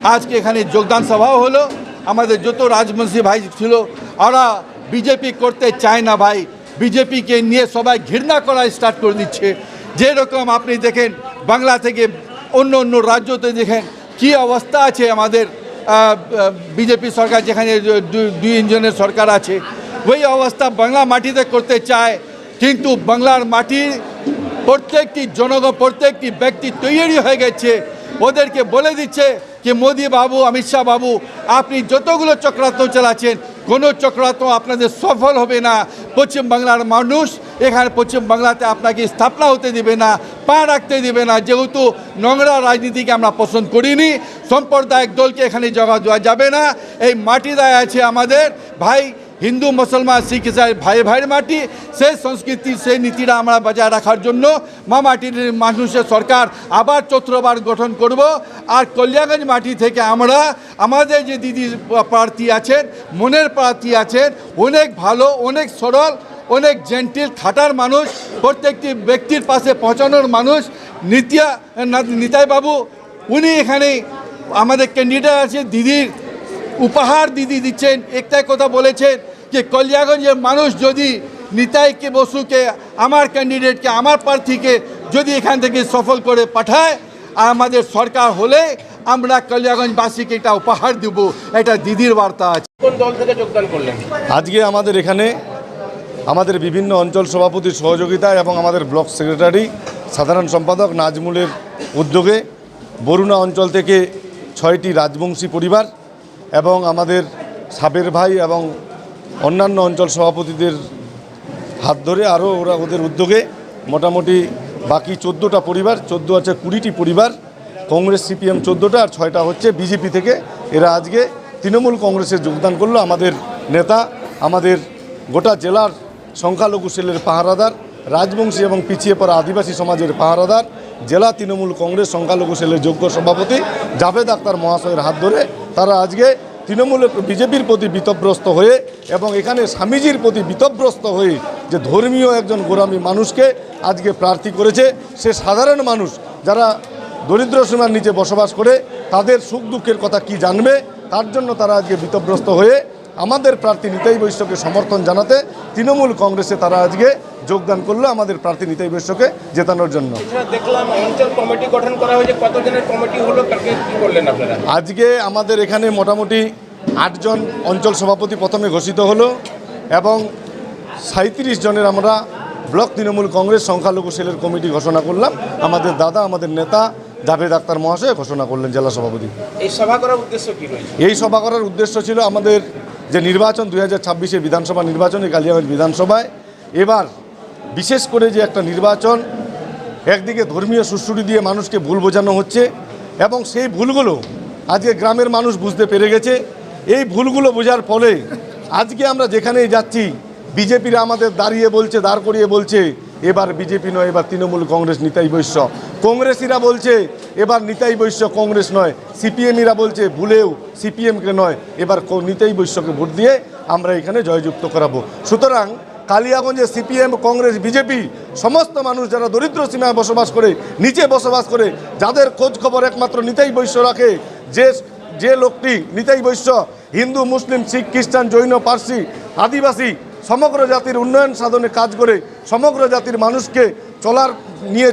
আজকে এখানে যোগদান সভাও হলো। আমাদের যত রাজবংশী ভাই ছিল ওরা বিজেপি করতে চায় না ভাই, বিজেপিকে নিয়ে সবাই ঘৃণা করা স্টার্ট করে দিচ্ছে। যেরকম আপনি দেখেন বাংলা থেকে অন্য অন্য রাজ্যতে দেখেন কী অবস্থা আছে। আমাদের বিজেপি সরকার যেখানে দুই ইঞ্জিনের সরকার আছে, ওই অবস্থা বাংলা মাটিতে করতে চায়। কিন্তু বাংলার মাটির প্রত্যেকটি জনগণ, প্রত্যেকটি ব্যক্তি তৈরি হয়ে গেছে, ওদেরকে বলে দিচ্ছে যে মোদি বাবু, অমিত শাহ বাবু, আপনি যতগুলো চক্রান্ত চালাচ্ছেন কোনো চক্রান্ত আপনাদের সফল হবে না। পশ্চিমবাংলার মানুষ এখানে পশ্চিমবাংলাতে আপনাকে স্থাপনা হতে দেবে না, পা রাখতে দেবে না। যেহেতু নোংরা রাজনীতিকে আমরা পছন্দ করিনি, সাম্প্রদায়িক দলকে এখানে জায়গা দেওয়া যাবে না। এই মাটি দায় আছে আমাদের ভাই, হিন্দু মুসলমান শিখ ইসাই ভাই ভাইয়ের মাটি। সেই সংস্কৃতি, সেই নীতিটা আমরা বজায় রাখার জন্য মা মাটির মানুষের সরকার আবার চতুর্থবার গঠন করব। আর কল্যাণগঞ্জ মাটি থেকে আমরা আমাদের যে দিদি প্রার্থী আছেন, মনের প্রার্থী আছেন, অনেক ভালো, অনেক সরল, অনেক জেন্টিল, খাটার মানুষ, প্রত্যেকটি ব্যক্তির পাশে পৌঁছানোর মানুষ নিতাই বাবু। উনি এখানে আমাদের ক্যান্ডিডেট আছে, দিদির উপহার দিদি দিচ্ছেন। একটাই কথা বলেছেন যে কলিয়াগঞ্জের মানুষ যদি নিতাইকে বসুকে, আমার ক্যান্ডিডেটকে, আমার প্রার্থীকে যদি এখান থেকে সফল করে পাঠায়, আমাদের সরকার হলে আমরা কলিয়াগঞ্জবাসীকে এটা উপহার দেব। এটা দিদির বার্তা আছে। কোন দল থেকে যোগদান করলেন? আজকে আমাদের এখানে আমাদের বিভিন্ন অঞ্চল সভাপতির সহযোগিতায় এবং আমাদের ব্লক সেক্রেটারি সাধারণ সম্পাদক নাজমুলের উদ্যোগে বরুণা অঞ্চল থেকে 6টি রাজবংশী পরিবার এবং আমাদের সাবের ভাই এবং অন্যান্য অঞ্চল সভাপতিদের হাত ধরে আরও ওদের উদ্যোগে মোটামুটি বাকি 14টা পরিবার, 14 আছে 20টি পরিবার, কংগ্রেস সিপিএম 14টা আর 6টা হচ্ছে বিজেপি থেকে। এরা আজকে তৃণমূল কংগ্রেসে যোগদান করলো। আমাদের নেতা, আমাদের গোটা জেলার সংখ্যালঘু সেলের পাহারাদার, রাজবংশী এবং পিছিয়ে পড়া আদিবাসী সমাজের পাহারাদার, জেলা তৃণমূল কংগ্রেস সংখ্যালঘু সেলের যোগ্য সভাপতি জাভেদ আক্তার মহাশয়ের হাত ধরে তারা আজকে তৃণমূলের বিজেপির প্রতি বিতব্রস্ত হয়ে এবং এখানে স্বামীজির প্রতি বিতব্রস্ত হয়ে যে ধর্মীয় একজন গোরামী মানুষকে আজকে প্রার্থী করেছে। সে সাধারণ মানুষ যারা দরিদ্র সীমার নিচে বসবাস করে, তাদের সুখ দুঃখের কথা কি জানবে, তার জন্য তারা আজকে বিতব্রস্ত হয়ে আমাদের প্রার্থী নিতাই বৈশ্যকে সমর্থন জানাতে তৃণমূল কংগ্রেসে তারা আজকে যোগদান করলো আমাদের প্রার্থী নিতাই বৈশ্যকে জেতানোর জন্য। দেখলাম অঞ্চল কমিটি গঠন করা হয়েছে, কতজনের কমিটি হলো, কালকে কি করলেন আপনারা? আজকে আমাদের এখানে মোটামুটি 8 জন অঞ্চল সভাপতি প্রথমে ঘোষিত হলো এবং 37 জনের আমরা ব্লক তৃণমূল কংগ্রেস সংখ্যালঘু সেলের কমিটি ঘোষণা করলাম। আমাদের দাদা, আমাদের নেতা জাভেদ আক্তার মহাশয় ঘোষণা করলেন জেলা সভাপতি। এই সভা করার উদ্দেশ্য কি রয়েছে? এই সভা করার উদ্দেশ্য ছিল আমাদের যে নির্বাচন 2026-এর বিধানসভা নির্বাচন, এই কালিয়াগঞ্জ বিধানসভায় এবার বিশেষ করে যে একটা নির্বাচন, একদিকে ধর্মীয় সুশ্রুতি দিয়ে মানুষকে ভুল বোঝানো হচ্ছে এবং সেই ভুলগুলো আজকে গ্রামের মানুষ বুঝতে পেরে গেছে। এই ভুলগুলো বোঝার ফলে আজকে আমরা যেখানেই যাচ্ছি বিজেপিরা আমাদের দাঁড় করিয়ে বলছে এবার বিজেপি নয়, এবার তৃণমূল কংগ্রেস নিতাই বৈশ্য। কংগ্রেসিরা বলছে এবার নিতাই বৈশ্য কংগ্রেস নয়, সিপিএমইরা বলছে ভুলেও সিপিএমকে নয়, এবার নিতাই বৈশ্যকে ভোট দিয়ে আমরা এখানে জয়যুক্ত করাবো। সুতরাং কালিয়াগঞ্জে সিপিএম, কংগ্রেস, বিজেপি সমস্ত মানুষ যারা দরিদ্র সীমায় বসবাস করে, নিচে বসবাস করে, যাদের খোঁজ খবর একমাত্র নিতাই বৈশ্য রাখে, যে লোকটি নিতাই বৈশ্য হিন্দু, মুসলিম, শিখ, খ্রিস্টান, জৈন, পার্সি, আদিবাসী সমগ্র জাতির উন্নয়ন সাধনে কাজ করে সমগ্র জাতির মানুষকে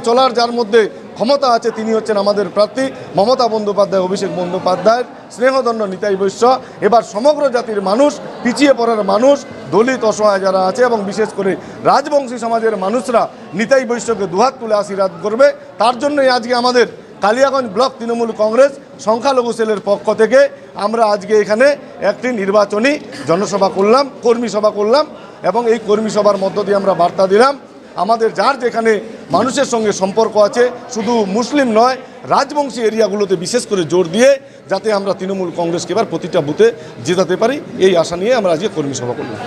চলার যার মধ্যে ক্ষমতা আছে, তিনি হচ্ছেন আমাদের প্রার্থী মমতা বন্দ্যোপাধ্যায়, অভিষেক বন্দ্যোপাধ্যায়ের স্নেহধন্য নিতাই বৈশ্য। এবার সমগ্র জাতির মানুষ, পিছিয়ে পড়ার মানুষ, দলিত, অসহায় যারা আছে এবং বিশেষ করে রাজবংশী সমাজের মানুষরা নিতাই বৈশ্যকে দুহাত তুলে আশীর্বাদ করবে। তার জন্যই আজকে আমাদের কালিয়াগঞ্জ ব্লক তৃণমূল কংগ্রেস সংখ্যালঘু সেলের পক্ষ থেকে আমরা আজকে এখানে একটি নির্বাচনী জনসভা করলাম, কর্মী সভা করলাম এবং এই কর্মী সভার মধ্য দিয়ে আমরা বার্তা দিলাম আমাদের যার যেখানে মানুষের সঙ্গে সম্পর্ক আছে, শুধু মুসলিম নয়, রাজবংশী এরিয়াগুলোতে বিশেষ করে জোর দিয়ে যাতে আমরা তৃণমূল কংগ্রেসকে এবার প্রতিটা বুথে জেতাতে পারি, এই আশা নিয়ে আমরা আজকে কর্মী সভা করলাম।